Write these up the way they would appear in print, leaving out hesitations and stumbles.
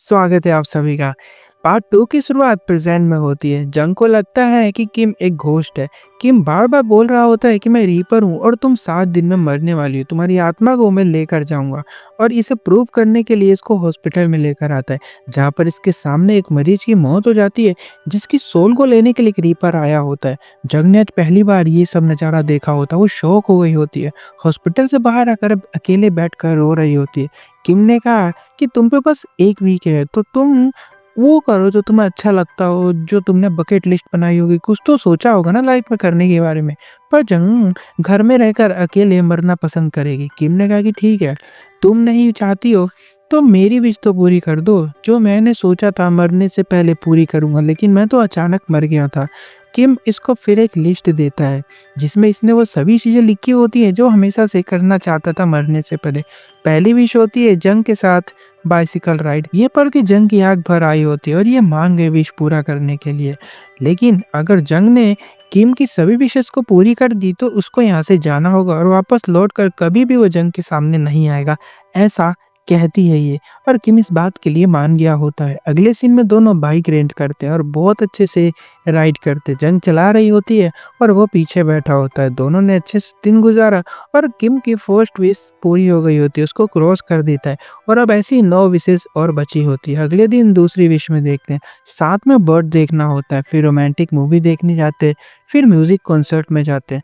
स्वागत है आप सभी का। पार्ट 2 की शुरुआत प्रेजेंट में होती है। जंग को लगता है कि किम एक घोस्ट है। किम बार-बार बोल रहा होता है कि मैं रीपर हूँ और तुम 7 दिन में मरने वाली हो। तुम्हारी आत्मा को मैं लेकर जाऊँगा और इसे प्रूव करने के लिए इसको हॉस्पिटल में लेकर आता है, जहाँ पर इसके सामने एक मरीज की मौत हो जाती है, जिसकी सोल को लेने के लिए एक रीपर आया होता है। जंग ने आज पहली बार ये सब नज़ारा देखा होता है। वो शॉक हो गई होती है। हॉस्पिटल से बाहर आकर अब अकेले बैठकर रो रही होती है। किम ने कहा कि तुम पे बस 1 वीक है, तो तुम वो करो जो तुम्हें अच्छा लगता हो, जो तुमने बकेट लिस्ट बनाई होगी, कुछ तो सोचा होगा ना लाइफ में करने के बारे में। पर जंग घर में रहकर अकेले मरना पसंद करेगी। किम ने कहा कि ठीक है, तुम नहीं चाहती हो तो मेरी विश तो पूरी कर दो। जो मैंने सोचा था मरने से पहले पूरी करूंगा, लेकिन मैं तो अचानक मर गया था। किम इसको फिर एक लिस्ट देता है, जिसमें इसने वो सभी चीजें लिखी होती है जो हमेशा से करना चाहता था मरने से पहले। पहली विश होती है जंग के साथ बाइसिकल राइड। ये पढ़ के जंग की आंख भर आई होती है और ये मांग गए विश पूरा करने के लिए। लेकिन अगर जंग ने किम की सभी विशेष को पूरी कर दी तो उसको यहाँ से जाना होगा और वापस लौट कर कभी भी वो जंग के सामने नहीं आएगा, ऐसा कहती है ये। और किम इस बात के लिए मान गया होता है। अगले सीन में दोनों बाइक रेंट करते हैं और बहुत अच्छे से राइड करते। जंग चला रही होती है और वो पीछे बैठा होता है। दोनों ने अच्छे से दिन गुजारा और किम की फर्स्ट विश पूरी हो गई होती है। उसको क्रॉस कर देता है और अब ऐसी 9 विशेष और बची होती है। अगले दिन दूसरी विश में देखते हैं, साथ में बर्ड देखना होता है, फिर रोमांटिक मूवी देखने जाते हैं, फिर म्यूजिक कॉन्सर्ट में जाते हैं।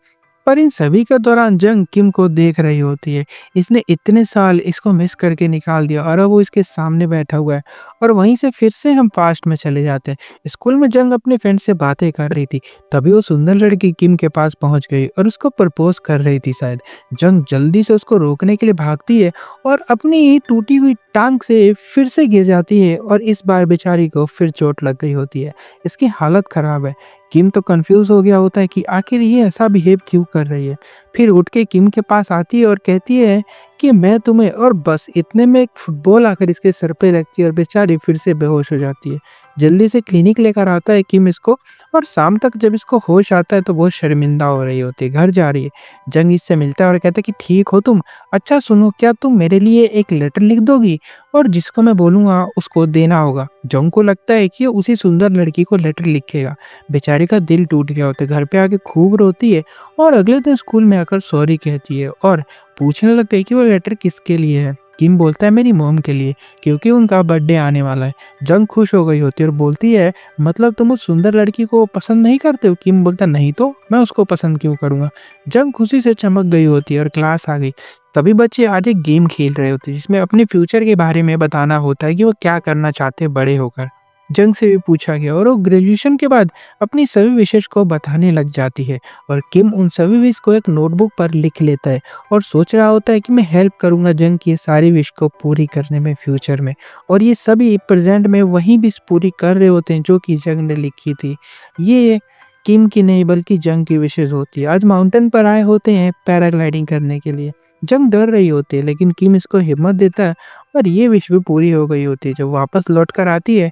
पर इन सभी के दौरान जंग किम को देख रही होती है। इसने इतने साल इसको मिस करके निकाल दिया और अब वो इसके सामने बैठा हुआ है। और वहीं से फिर से हम पास्ट में चले जाते हैं। स्कूल में जंग अपने फ्रेंड से बातें कर रही थी, तभी वो सुंदर लड़की किम के पास पहुंच गई और उसको प्रपोज कर रही थी शायद। जंग जल्दी से उसको रोकने के लिए भागती है और अपनी टूटी हुई टांग से फिर से गिर जाती है और इस बार बेचारी को फिर चोट लग गई होती है। इसकी हालत खराब है। किम तो कंफ्यूज हो गया होता है कि आखिर ये ऐसा बिहेव क्यों कर रही है। फिर उठ के किम के पास आती है और कहती है कि मैं तुम्हें, और बस इतने में एक फुटबॉल आकर इसके सर पे लगती है और बेचारी फिर से बेहोश हो जाती है। जल्दी से क्लिनिक लेकर आता है किम इसको, और शाम तक जब इसको होश आता है तो बहुत शर्मिंदा हो रही होती है, घर जा रही है। जंग इससे मिलता है और कहता है कि ठीक हो तुम, अच्छा सुनो, क्या तुम मेरे लिए एक लेटर लिख दोगी और जिसको मैं बोलूंगा उसको देना होगा। जंग को लगता है कि उसी सुंदर लड़की को लेटर लिखेगा। बेचारी का दिल टूट गया होता है, घर पे आके खूब रोती है और अगले दिन स्कूल में आकर सॉरी कहती है और पूछने लगते है कि वो लेटर किसके लिए है। किम बोलता है मेरी मॉम के लिए, क्योंकि उनका बर्थडे आने वाला है। जंग खुश हो गई होती है और बोलती है मतलब तुम उस सुंदर लड़की को पसंद नहीं करते हो। किम बोलता नहीं तो मैं उसको पसंद क्यों करूंगा। जंग खुशी से चमक गई होती है और क्लास आ गई। तभी बच्चे आज एक गेम खेल रहे होते हैं जिसमें अपने फ्यूचर के बारे में बताना होता है कि वो क्या करना चाहते हैं बड़े होकर। जंग से भी पूछा गया और वो ग्रेजुएशन के बाद अपनी सभी विशेष को बताने लग जाती है। और किम उन सभी विश को एक नोटबुक पर लिख लेता है और सोच रहा होता है कि मैं हेल्प करूंगा जंग की ये सारी विश को पूरी करने में फ्यूचर में। और ये सभी प्रेजेंट में वही विश पूरी कर रहे होते हैं जो कि जंग ने लिखी थी। ये किम की नहीं बल्कि जंग की विशेष होती है। आज माउंटेन पर आए होते हैं पैराग्लाइडिंग करने के लिए। जंग डर रही होती है लेकिन किम इसको हिम्मत देता है और ये विश भी पूरी हो गई होती है। जब वापस लौट कर आती है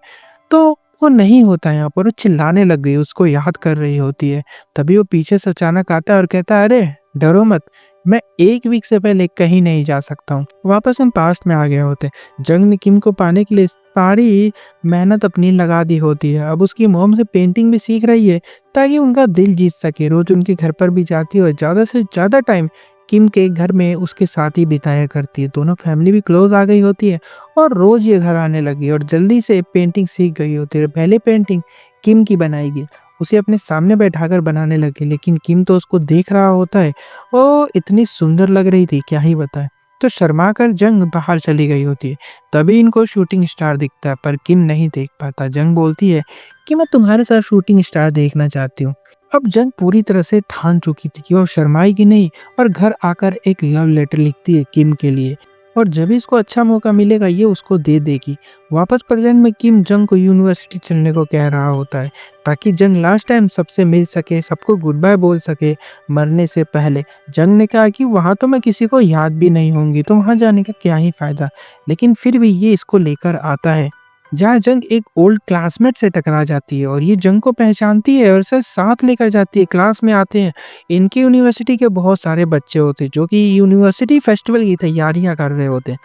तो वो नहीं होता यहाँ पर, वो चिल्लाने लग गई, उसको याद कर रही होती है। तभी वो पीछे से अचानक आता है और कहता है अरे डरो मत, मैं 1 वीक से पहले कहीं नहीं जा सकता हूँ। वापस हम पास्ट में आ गए होते। जंग ने किम को पाने के लिए सारी मेहनत अपनी लगा दी होती है। अब उसकी मॉम से पेंटिंग भी सीख रही है ताकि उनका दिल जीत सके। रोज उनके घर पर भी जाती है और ज़्यादा से ज़्यादा टाइम किम के घर में उसके साथ ही बिताया करती है। दोनों फैमिली भी क्लोज आ गई होती है और रोज ये घर आने लगी और जल्दी से पेंटिंग सीख गई होती है। पहले पेंटिंग किम की बनाएगी, उसे अपने सामने बैठाकर बनाने लगी, लेकिन किम तो उसको देख रहा होता है। वो इतनी सुंदर लग रही थी क्या ही बताए। तो शर्मा कर जंग बाहर चली गई होती है। तभी इनको शूटिंग स्टार दिखता है पर किम नहीं देख पाता। जंग बोलती है कि मैं तुम्हारे साथ शूटिंग स्टार देखना चाहती हूँ। अब जंग पूरी तरह से ठान चुकी थी कि वो शर्माएगी नहीं और घर आकर एक लव लेटर लिखती है किम के लिए। और जब भी इसको अच्छा मौका मिलेगा ये उसको दे देगी। वापस प्रेजेंट में किम जंग को यूनिवर्सिटी चलने को कह रहा होता है ताकि जंग लास्ट टाइम सबसे मिल सके, सबको गुड बाय बोल सके मरने से पहले। जंग ने कहा कि वहाँ तो मैं किसी को याद भी नहीं होंगी, तो वहाँ जाने का क्या ही फायदा। लेकिन फिर भी ये इसको लेकर आता है जहाँ जंग एक ओल्ड क्लासमेट से टकरा जाती है और ये जंग को पहचानती है और उसे साथ लेकर जाती है। क्लास में आते हैं इनकी यूनिवर्सिटी के बहुत सारे बच्चे होते हैं जो कि यूनिवर्सिटी फेस्टिवल की तैयारियां कर रहे होते हैं।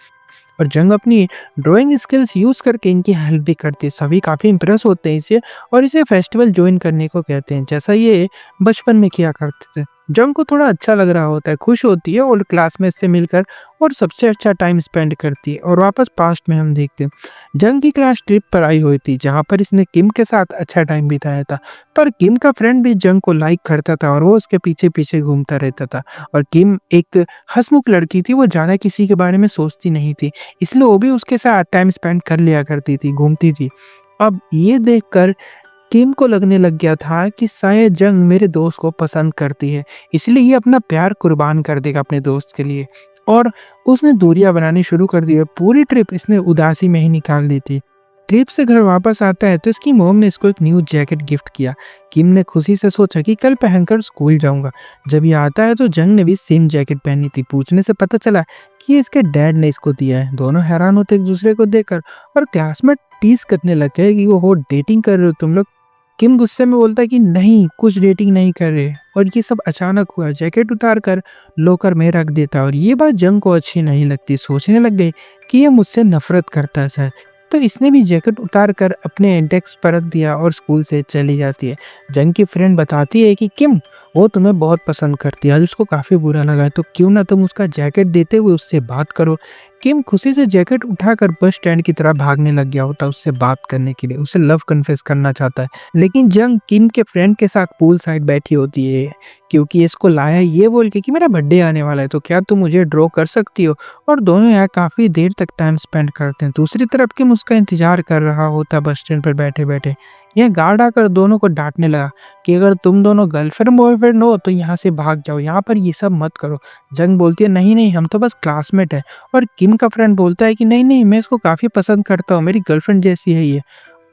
और जंग अपनी ड्राइंग स्किल्स यूज़ करके इनकी हेल्प भी करती है। सभी काफ़ी इम्प्रेस होते हैं इससे और इसे फेस्टिवल जॉइन करने को कहते हैं, जैसा ये बचपन में किया करते थे। जंग को थोड़ा अच्छा लग रहा होता है, खुश होती है ओल्ड क्लासमेट से मिलकर और सबसे अच्छा टाइम स्पेंड करती है। और वापस पास्ट में हम देखते हैं, जंग की क्लास ट्रिप पर आई हुई थी जहाँ पर इसने किम के साथ अच्छा टाइम बिताया था। पर किम का फ्रेंड भी जंग को लाइक करता था और वो उसके पीछे-पीछे घूमता रहता था। और किम एक हँसमुख लड़की थी, वो ज़्यादा किसी के बारे में सोचती नहीं थी, इसलिए वो भी उसके साथ टाइम स्पेंड कर लिया करती थी, घूमती थी। अब ये देखकर किम को लगने लग गया था कि शायद जंग मेरे दोस्त को पसंद करती है, इसलिए ये अपना प्यार कुर्बान कर देगा अपने दोस्त के लिए। और उसने दूरियां बनानी शुरू कर दी और पूरी ट्रिप इसने उदासी में ही निकाल दी थी। ट्रिप से घर वापस आता है तो इसकी मॉम ने इसको एक न्यू जैकेट गिफ्ट किया। किम ने खुशी से सोचा कि कल पहनकर स्कूल जाऊंगा। जब ये आता है तो जंग ने भी सेम जैकेट पहनी थी। पूछने से पता चला कि ये इसके डैड ने इसको दिया है। दोनों हैरान होते एक दूसरे को देखकर और क्लासमेट टीज करने लग गए कि वो हो डेटिंग कर रहे हो तुम लोग। किम गुस्से में बोलता है कि नहीं, कुछ डेटिंग नहीं कर रहे। और ये सब अचानक हुआ। जैकेट उतार कर लॉकर में रख देता और ये बात जंग को अच्छी नहीं लगती। सोचने लग गई कि ये मुझसे नफरत करता है शायद। तो इसने भी जैकेट उतार कर अपने डेस्क पर रख दिया और स्कूल से चली जाती है। जंग की फ्रेंड बताती है कि किम वो तुम्हें बहुत पसंद करती है। आज उसको काफ़ी बुरा लगा है, तो क्यों ना तुम उसका जैकेट देते हुए उससे बात करो। किम खुशी से जैकेट उठाकर बस स्टैंड की तरह भागने लग गया होता उससे बात करने के लिए। उसे लव कन्फेस करना चाहता है, लेकिन जंग किम के फ्रेंड के साथ पूल साइड बैठी होती है, क्योंकि इसको लाया ये बोल के कि मेरा बर्थडे आने वाला है, तो क्या तुम मुझे ड्रॉ कर सकती हो। और दोनों यहाँ काफ़ी देर तक टाइम स्पेंड करते हैं। दूसरी तरफ किम उसका इंतजार कर रहा होता है बस स्टैंड पर बैठे बैठे। यह गार्ड आकर दोनों को डांटने लगा कि अगर तुम दोनों गर्लफ्रेंड बॉयफ्रेंड हो तो यहाँ से भाग जाओ, यहाँ पर ये सब मत करो। जंग बोलती है नहीं नहीं, हम तो बस क्लासमेट है। और किम का फ्रेंड बोलता है कि नहीं नहीं, मैं इसको काफ़ी पसंद करता हूँ, मेरी गर्लफ्रेंड जैसी है ये।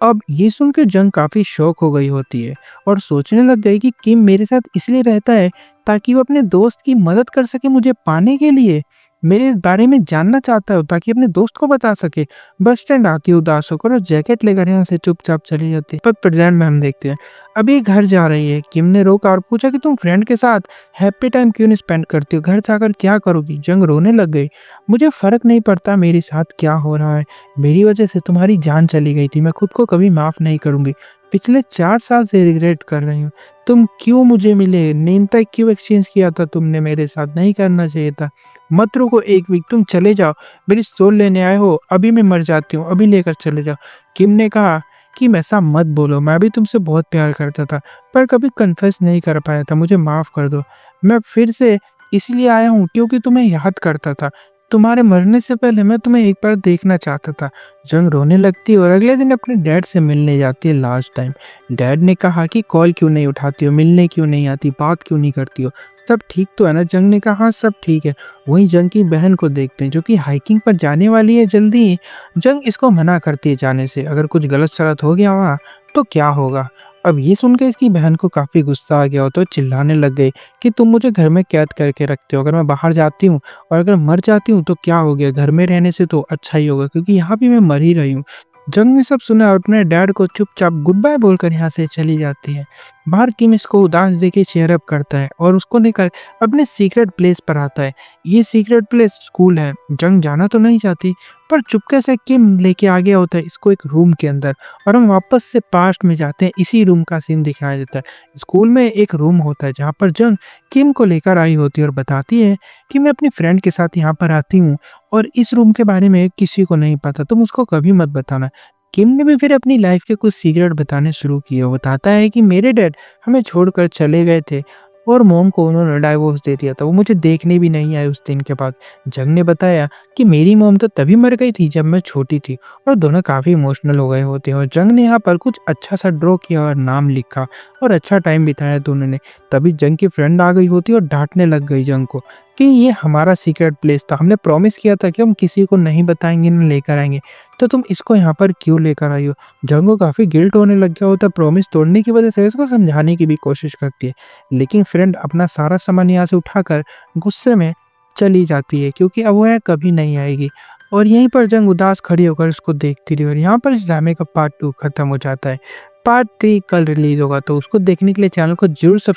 अब ये सुन के जंग काफ़ी शॉक हो गई होती है और सोचने लग गई कि किम मेरे साथ इसलिए रहता है ताकि वो अपने दोस्त की मदद कर सके मुझे पाने के लिए, मेरे बारे में जानना चाहता है ताकि अपने दोस्त को बता सके। बस स्टैंड आती है उदास होकर और जैकेट लेकर यहाँ से चुपचाप चली जाती है। पर प्रेजेंट में हम देखते हैं अब ये घर जा रही है। किम ने रोका और पूछा कि तुम फ्रेंड के साथ हैप्पी टाइम क्यों नहीं स्पेंड करती हो, घर जाकर क्या करोगी। जंग रोने लग गई। मुझे फर्क नहीं पड़ता मेरे साथ क्या हो रहा है, मेरी वजह से तुम्हारी जान चली गई थी, मैं खुद को कभी माफ नहीं करूंगी। पिछले 4 साल से रिग्रेट कर रही हूँ। तुम क्यों मुझे मिले, नेम टैग क्यों एक्सचेंज किया था तुमने मेरे साथ, नहीं करना चाहिए था। मत रुको एक वीक, तुम चले जाओ, मेरी सोल लेने आए हो, अभी मैं मर जाती हूँ, अभी लेकर चले जाओ। किम ने कहा कि ऐसा मत बोलो, मैं भी तुमसे बहुत प्यार करता था पर कभी कन्फेस नहीं कर पाया था, मुझे माफ़ कर दो। मैं फिर से इसलिए आया हूँ क्योंकि तुम्हें याद करता था, तुम्हारे मरने से पहले मैं तुम्हें एक बार देखना चाहता था। जंग रोने लगती है और अगले दिन अपने डैड से मिलने जाती है लास्ट टाइम। डैड ने कहा कि कॉल क्यों नहीं उठाती हो, मिलने क्यों नहीं आती, बात क्यों नहीं करती हो, सब ठीक तो है ना। जंग ने कहा हाँ सब ठीक है। वहीं जंग की बहन को देखते हैं जो कि हाइकिंग पर जाने वाली है जल्दी ही। जंग इसको मना करती है जाने से, अगर कुछ गलत सलत हो गया वहाँ तो क्या होगा। अब ये सुन के इसकी बहन को काफ़ी गुस्सा आ गया हो तो चिल्लाने लग गई कि तुम मुझे घर में कैद करके रखते हो, अगर मैं बाहर जाती हूँ और अगर मर जाती हूँ तो क्या हो गया, घर में रहने से तो अच्छा ही होगा क्योंकि यहाँ भी मैं मर ही रही हूँ। जंग ने सब सुना और अपने डैड को चुपचाप गुड बाय बोलकर यहाँ से चली जाती है। बाहर किम इसको उदास देखे चेयर अप करता है और उसको लेकर अपने सीक्रेट प्लेस पर आता है। ये सीक्रेट प्लेस स्कूल है। जंग जाना तो नहीं चाहती पर चुपके से किम लेके आ गया होता है इसको एक रूम के अंदर। और हम वापस से पास्ट में जाते हैं, इसी रूम का सीन दिखाया जाता है। स्कूल में एक रूम होता है जहाँ पर जंग किम को लेकर आई होती है और बताती है कि मैं अपनी फ्रेंड के साथ यहाँ पर आती हूँ और इस रूम के बारे में किसी को नहीं पता, तुम उसको कभी मत बताना। किम ने भी फिर अपनी लाइफ के कुछ सीक्रेट बताने शुरू किए। वो बताता है कि मेरे डैड हमें छोड़कर चले गए थे और मॉम को उन्होंने डाइवोर्स दे दिया था, वो मुझे देखने भी नहीं आए उस दिन के बाद। जंग ने बताया कि मेरी मॉम तो तभी मर गई थी जब मैं छोटी थी। और दोनों काफ़ी इमोशनल हो गए होते हैं और जंग ने यहाँ पर कुछ अच्छा सा ड्रॉ किया और नाम लिखा और अच्छा टाइम बिताया दोनों ने। तभी जंग की फ्रेंड आ गई होती है और डांटने लग गई जंग को कि ये हमारा सीक्रेट प्लेस था, हमने प्रॉमिस किया था कि हम किसी को नहीं बताएंगे ना लेकर आएंगे, तो तुम इसको यहाँ पर क्यों लेकर आई हो। जंग को काफ़ी गिल्ट होने लग गया होता है प्रॉमिस तोड़ने की वजह से। इसको समझाने की भी कोशिश करती है लेकिन फ्रेंड अपना सारा सामान यहाँ से उठाकर गुस्से में चली जाती है क्योंकि अब वो यहाँ कभी नहीं आएगी। और यहीं पर जंग उदास खड़ी होकर उसको देखती रही और यहाँ पर इस ड्रामे का पार्ट 2 खत्म हो जाता है। पार्ट 3 कल रिलीज होगा तो उसको देखने के लिए चैनल को जरूर सब्सक्राइब